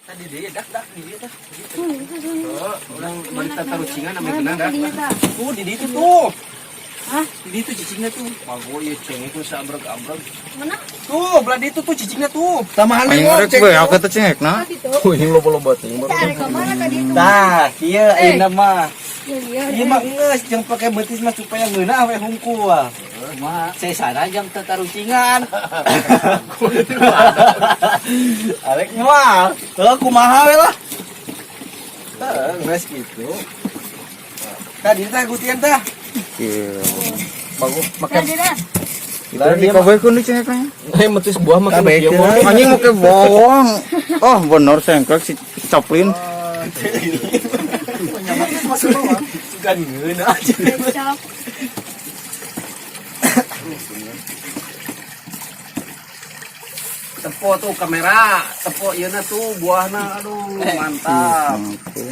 Tadi dia dak di dia tah. Orang wanita tarucingan namanya kenal dak. Tuh di itu tuh. Hah? Di itu cicingnya tuh. Mago ya cengek ku sabreg-abreg. Mana? Tuh, belah di itu tuh cicingnya tuh. Tamahan Aing mau rek we aku teh cengek nah. Tadi tuh. Oh, ini loba-loba teh. Kita ada kemana tadi itu? Nah, kieu ayeuna mah. Iya. Ieu mah geus jeung pake beutis mah supaya ngeunah we hungkul. Mah saya sana jeung teu tarucingan. Arek mah, kumaha we lah. Geus kitu. Tadi teh gutian teh. Iya. Bagus Makan. makan. Kita di kabekeun di cengeknya. Metis buah makan Kabeh kieu. teh. Anjing make bawang. Oh, bener sengklek si Coplin. Sugan ngeunah aja. Kecap. Tepo tuh kamera, tepo ieu tuh buahna aduh mantap.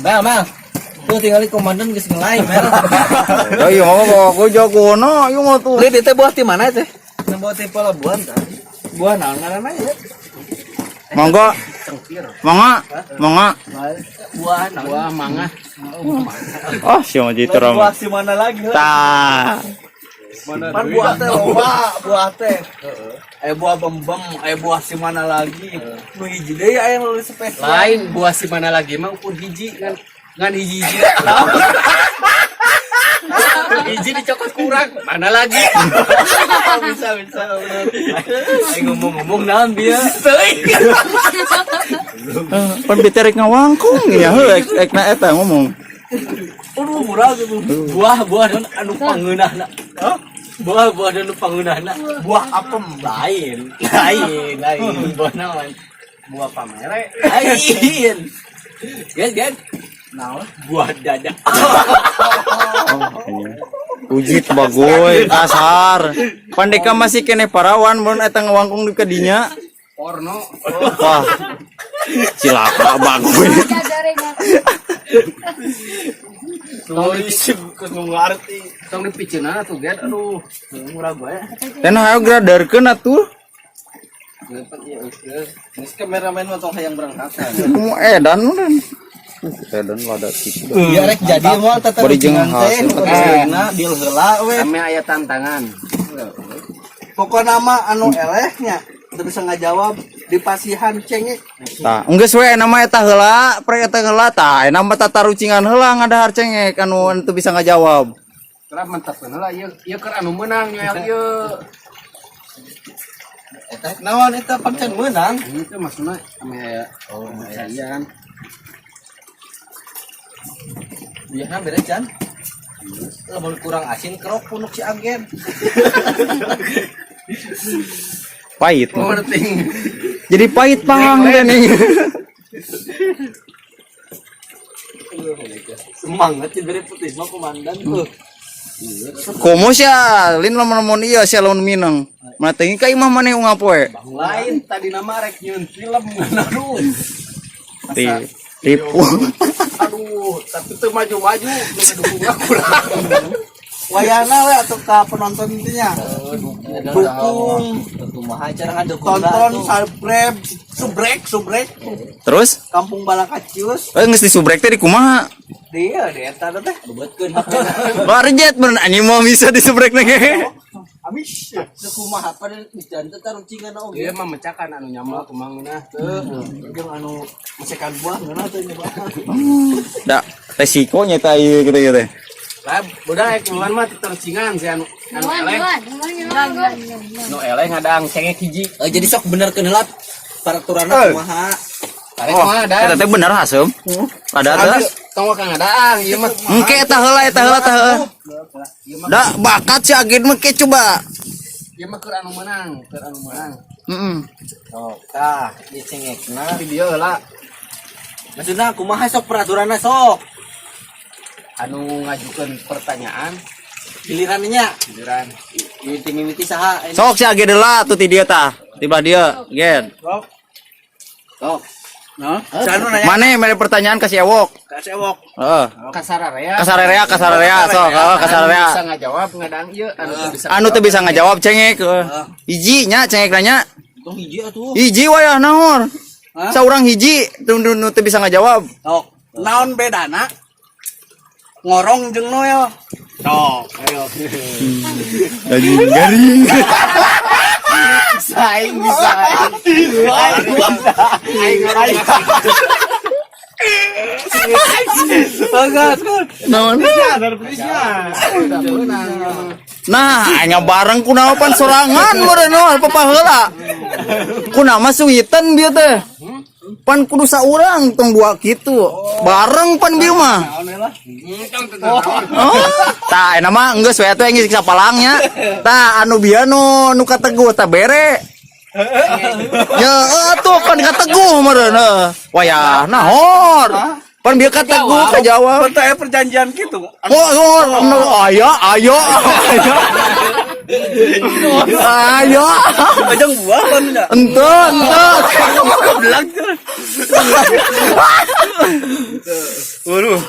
Mel. Tuh tinggal di komandan geus ngelai, Mel. Ya iya mah bawa gua jagono, ieu mah tuh. Lihat teh buah di mana teh? Nembo teh pelabuhan tah. Buah naon ngaranna ya? Mangga, Cengkir. mangga. Buah naon? Buah mangga. Oh, si mah jitu Buah rame. si mana lagi? Tah. Pan buah teh loba, buah teh. Buah bembem, buah si mana lagi? Nu hiji deui aya nu spesial. Lain buah si mana lagi mah ukur hiji kan ngan hiji hiji dicokot kurang mana lagi Bisa. Ayo ngomong naon bieu? Pan biterek ngawangkung ya heuh ekna eta ngomong. Aduh murah gitu. Buah dan anu pangeunahna. Buah dan anu pangeunahna. Buah apem lain. Buah naon? Buah pamere. Lain. Gen. Naon? Buah dada. Ujit bagoy kasar. Pandeka masih kene parawan mun eta ngawangkung di kadinya. Porno. Wah. Cilaka bagoy. Tong disebut ngarti. tong dipiceuna tuh gen aduh Murah bae. Ten hayo graderkeun atuh. Geus kameramen mah tong hayang berangkat. Mu edan mun. Edan lada kitu. Ya rek jadi moal teh Bari jeung hasil na deal heula we. kami aya tantangan Pokoknya nama anu elehnya teu bisa ngajawab di pasihan cengek. Tah, enggeus we nama eta heula, pre eta heula tah, ena mah tatarucingan heula ngadahar cengek anu teu bisa ngajawab. kerap mentepkeun heula ieu keur anu meunang nyoel ieu Eta naon eta pancen meunang. itu maksudna kami aya sajian Biasanya beres Jan. Lamun kurang asin kerok punuk si agen. Pahit. penting Jadi pahit pang teh nih. Semangat sih beri putih mah komandan tuh. Komo sia, lin lamun ieu sia lamun Minang. Mana teh ka imah maneh ngapoe. Lain tadi nama rek nyieun film aduh. Tipu. Aduh, tapi teu maju-maju nu ngedukung kurang. Wayana we atuh ka penonton intinya. Dukung Kumaha cara ngadukung tonton subrek Terus? Kampung Balakacius. Geus disubrek teh di kumaha? Dia eta teh. bebeutkeun Barjet bener anjing mau bisa disubrek teh. Habis. kumaha pada dijan teh tarucingan oge. ieu mah mecakan anu nyamal kumangeunah Jeung anu mesekan buah ngeunah teh nyoba. Da, resikonya teh ieu kitu teh. lah budak keluar mah tercingan si anu eleh nu eleh ngadang cengek hiji Jadi sok benerkeun heula peraturanna kumaha. karek Oh, mah eta ada teh bener hasem. Ada teh. tong kang ngadang ieu mah Engke eta heula teh. Da bakat si agen mah ke coba. ieu mah keur anu meunang Heeh. Oh, tah dicengekna. video heula Maksudna kumaha sok peraturanna sok. anu ngajukeun pertanyaan Gilirannya giliran mimiti saha. Sok si agen heula tuh ti dieu tah. Tiba dia, gen. Sok. Nah, sanu nanya Mane mere pertanyaan ka si Ewok. ka sewok. Heeh. kasararea Kasararea sok, kasararea. bisa ngajawab ngadang ieu Anu teu bisa ngajawab cengek. Hiji nya cengek nanya. Tong hiji atuh. Hiji wayah nahor. Saurang hiji teu bisa ngajawab. Sok, naon bedana? Ngorong jeung noel. Sok, ayo. Anjing garing. Saing bisa. Bagus, Naon? ada pelisnya. Nah, nya bareng kunaon pan sorangan meureun naon papaheula. Kunaon mah suwitan bieu teh. Pan kudu saurang tong dua kitu. Bareng pan bieu mah. Oh, tah eta mah geus we teh geus sapalangnya. Tah anu bieu nu kateguh tah bere. Ya atuh pan kateguh meureun. Wayah nahor. Pan bieu kateguh kajawab. Teh perjanjian gitu. Ayo. Ayo. Ajang buah kan enggak? Ente. Belang. Waduh.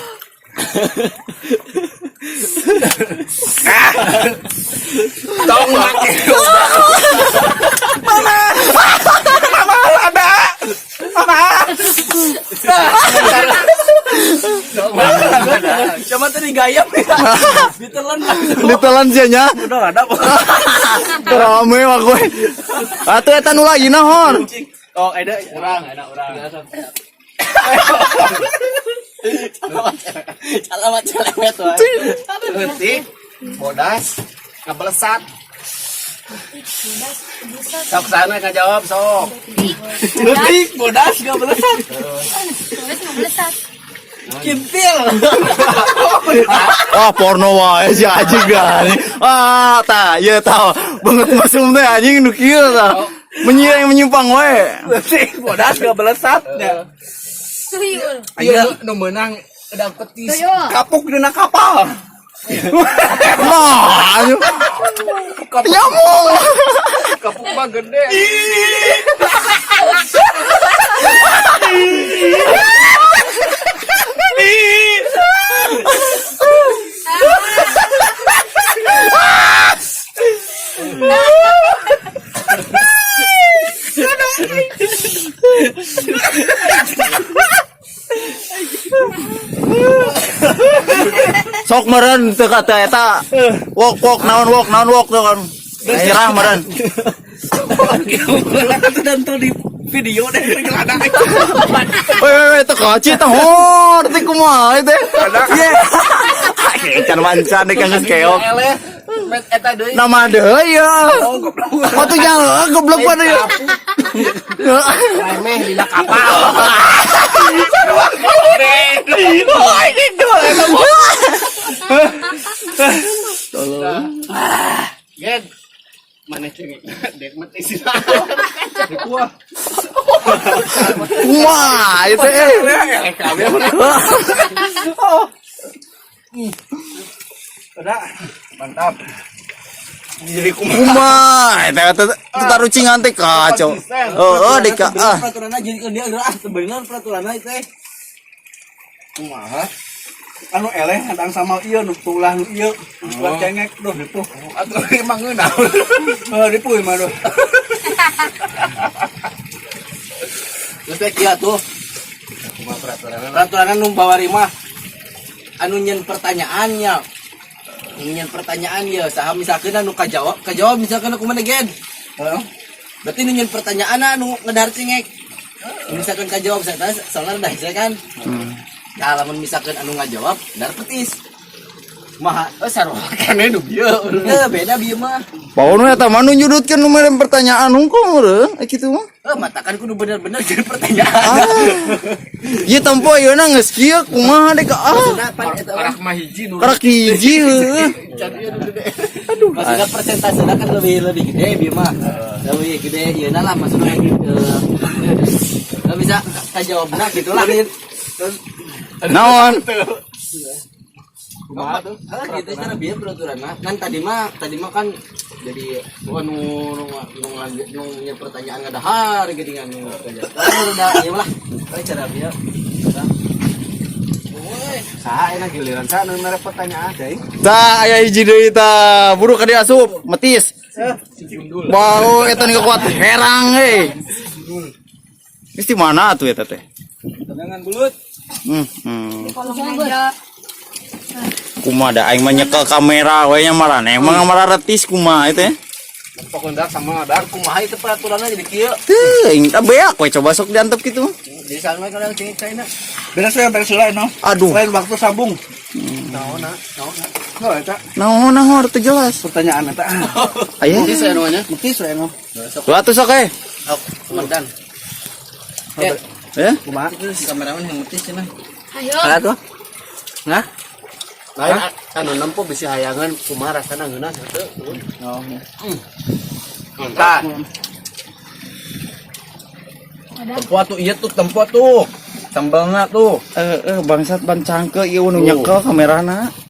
Tong make. Mama ada. Cuma tadi gayam Ditelan sia nya. udah ada. Rame mah gue. Atuh eta nu lagi nahon. Oh, ada Urang. Alamat celemet wae. Leutik, bodas, ngabelesat. Sok sana ngajawab sok. Leutik, bodas, ngabelesat. Kintil. Wah porno wae si anjing gani. Tah ieu tah banget masuk teh anjing nu kieu tah. Menyimpang wae. Leutik, bodas, ngabelesat. Tuyul. Ayo nu meunang edang petis. Tuyul. Kapuk dina kapal. Nah, anjing. Nyamuk. Kapuk mah gede. Sok meureun teu kata eta. Wok naon wok teu kan. Nyerah meureun. Nonton di video deh ngeladang. Weh teu kaci teh hor teh kumaha teh. Ye. Can mancan deh geus keok. Eta deui. Nama deui ya. Oh tuh nya goblok pada ya. Meh dina kapal. Gen. Mana cengek? Dek mati sih. Kuah. Wah, itu Udah, mantap. Jadi kumaha eta tarucingan teh kacau. Heeh dek ah. peraturanna jadi dia sebenarnya peraturanna teh. Kumaha? Anu eleh kadang sama ieu nu tulah nu ieu. Buat cengek doh dipuh. Atuh emang ngeunah. Dipuh mah doh. Geus kieu tuh. Kumaha peraturanna? Peraturanna nu bawari mah anu nyen pertanyaannya. Nyen pertanyaan ya, saha misalkeun anu kajawab misalkeun kumaha gen. Heeh. Berarti nu nyen pertanyaan anu ngedahar cengek. Misalkan kajawab saya soalnya dah saya kan. Nah, lamun misalkan anu ngajawab dar petis. Kumaha? Sarua keneh nu bieu. Beda bieu mah. Paun eta mah nu nyudutkeun nu mere pertanyaan hungkul meureun kitu mah. Matakan kudu bener-bener jadi pertanyaan. Ieu tempo ayeuna geus kieu kumaha dek Karak mah hiji nu. karak hiji heueuh. Aduh, maksudnya persentasenya kan lebih gede bieu mah. Lebih gede ieuna lah maksudnya enggak bisa kajawabna gitu lah. Naon? Kumaha tuh? Gitu cara bieu peraturanna. Kan tadi mah kan jadi nu pertanyaan ngadahar gitu kan nu kerja. Udah ieu lah. Cara bieu. Saha enak giliran saha nu mere pertanyaan deui. Tah aya hiji deui tah buru ka dieu asup metis. Bau eta nu kuat herang heuy. Mesti mana tuh ya teh? Jangan bulut. Kalau manja. Kuma ada aing mah nyekel kamera we nya marane emang mararetis kuma itu ya. Pokoknya sama ada. Kumaha itu peraturannya jadi kieu. Teu aing teh beak we coba sok diantep gitu. Di sana kadang cengit China. Beres lah no. Aduh. Lain waktu sabung. Naonna. Oh, eta Naon teu jelas. pertanyaan eta. Aya. Ini saya namanya. Mutis we no. Tuh atuh sok Oh, komandan. Ya. Kumaha? Itu si kameramen yang mutis cenah. Ayo. Ada tuh. Nah, Lain anu nempo bisa hayangan kumaha rasana ngeunah heuh. Oh. Mantap. tempat tuh iya tuh tempat tuh. Sambalna tuh. Bangsat ban cangke ieu nu nyekel kamerana.